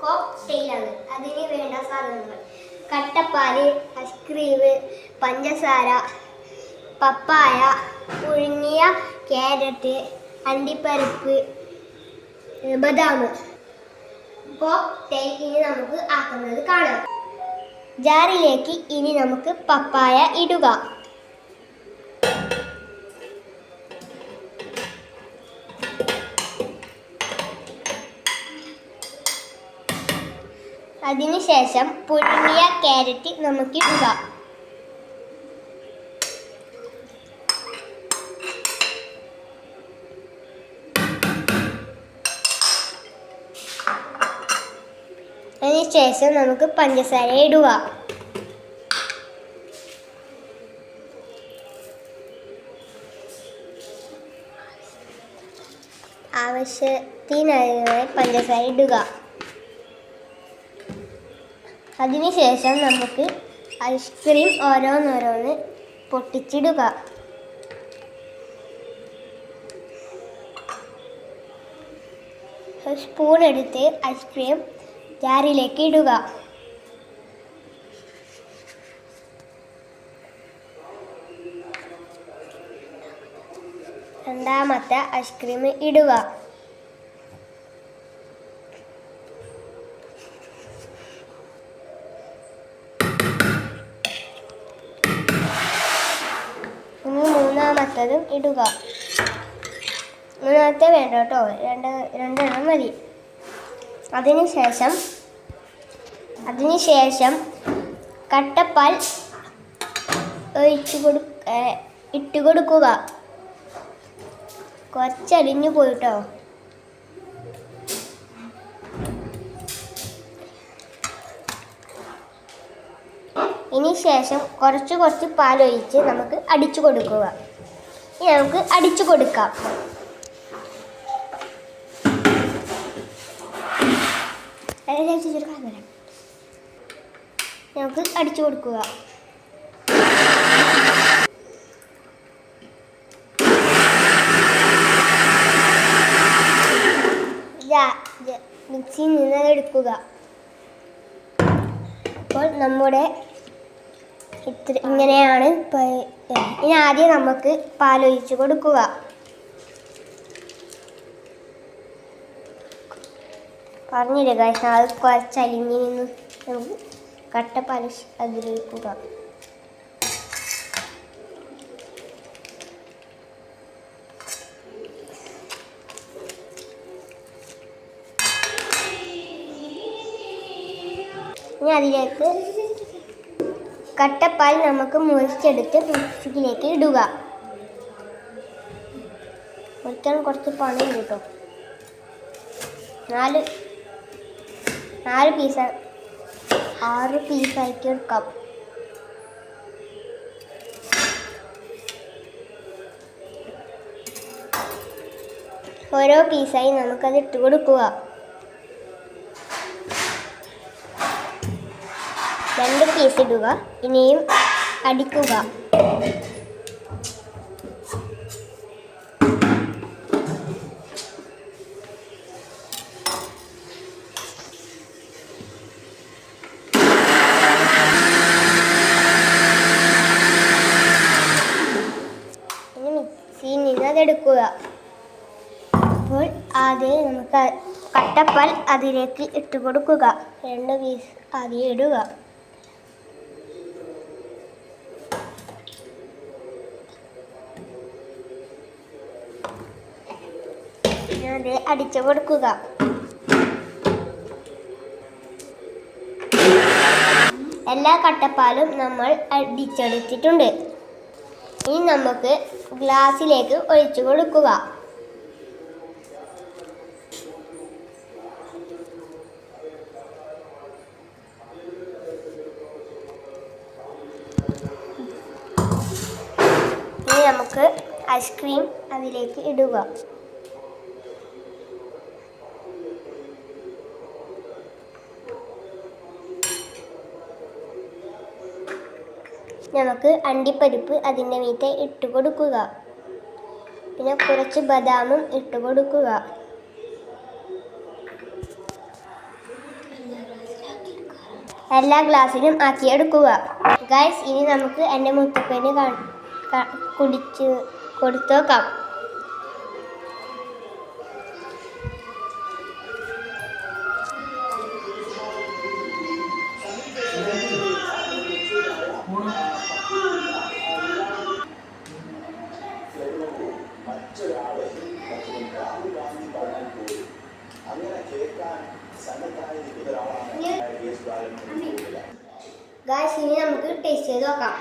കോക്ടെയിലാണ്. അതിന് വേണ്ട സാധനങ്ങൾ: കട്ടപ്പാല്, ഐസ്ക്രീം, പഞ്ചസാര, പപ്പായ, പുഴുങ്ങിയ ക്യാരറ്റ്, അണ്ടിപ്പരിപ്പ്, ബദാം. കോക്ടെയിൽ ഇനി നമുക്ക് ആക്കുന്നത് കാണാം. ജാറിലേക്ക് ഇനി നമുക്ക് പപ്പായ ഇടുക. അതിനുശേഷം പുഴുങ്ങിയ ക്യാരറ്റ് നമുക്ക് ഇടുക. അതിനുശേഷം നമുക്ക് പഞ്ചസാര ഇടുക. ആവശ്യത്തിനായി പഞ്ചസാര ഇടുക. അതിനുശേഷം നമുക്ക് ഐസ്ക്രീം ഓരോന്നോരോന്ന് പൊട്ടിച്ചിടുക. സ്പൂൺ എടുത്ത് ഐസ്ക്രീം ജാറിലേക്ക് ഇടുക. രണ്ടാമത്തെ ഐസ്ക്രീം ഇടുക. മൂന്നാമത്തതും ഇടുക. മൂന്നാമത്തെ വേണ്ട കേട്ടോ, രണ്ടെണ്ണം മതി. അതിനുശേഷം കട്ടപ്പാൽ ഇട്ട് കൊടുക്കുക. കുറച്ചലിഞ്ഞു പോയിട്ടോ. ഇനി ശേഷം കുറച്ച് പാലൊഴിച്ച് നമുക്ക് അടിച്ചു കൊടുക്കുക. ഇനി നമുക്ക് അടിച്ചു കൊടുക്കാം. നമുക്ക് അടിച്ചു കൊടുക്കുക. മിക്സിയിൽ നിന്ന് എടുക്കുക. അപ്പോൾ നമ്മുടെ ഇങ്ങനെയാണ്. ഇനി ആദ്യം നമുക്ക് പാലൊഴിച്ച് കൊടുക്കുക. പറഞ്ഞില്ല ഗൈസ്, അത് കുറച്ചലിഞ്ഞ് നിന്ന് നമുക്ക് കട്ടപ്പാൽ അതിലൊഴിക്കുക. ഇനി അതിലേക്ക് കട്ടപ്പാൽ നമുക്ക് മുറിച്ചെടുത്ത് മിക്സിയിലേക്ക് ഇടുക. മുറിക്കാൻ കുറച്ച് പണി കിട്ടും. 6 പീസാക്കി എടുക്കാം. ഓരോ പീസായി നമുക്കത് ഇട്ട് കൊടുക്കുക. 2 പീസ് ഇടുക. ഇനിയും അടിക്കുക. ഇനി മിക്സിയിൽ നിന്ന് അതെടുക്കുക. അപ്പോൾ ആദ്യം നമുക്ക് കട്ടപ്പാൽ അതിലേക്ക് ഇട്ട് കൊടുക്കുക. 2 പീസ് ആദ്യം ഇടുക. അത് അടിച്ചു കൊടുക്കുക. എല്ലാ കട്ടപ്പാലും നമ്മൾ അടിച്ചെടുത്തിട്ടുണ്ട്. ഇനി നമുക്ക് ഗ്ലാസ്സിലേക്ക് ഒഴിച്ചു കൊടുക്കുക. ഇനി നമുക്ക് ഐസ്ക്രീം അതിലേക്ക് ഇടുക. നമുക്ക് അണ്ടിപ്പരിപ്പ് അതിൻ്റെ മീതെ ഇട്ട് കൊടുക്കുക. പിന്നെ കുറച്ച് ബദാമും ഇട്ട് കൊടുക്കുക. എല്ലാ ഗ്ലാസ്സിലും ആക്കിയെടുക്കുക. ഗൈസ്, ഇനി നമുക്ക് എൻ്റെ മുത്തപ്പന് കുടിച്ച് കൊടുത്തു നോക്കാം. ഗൈസ്, ഇനി നമുക്ക് ടേസ്റ്റ് ചെയ്ത് നോക്കാം.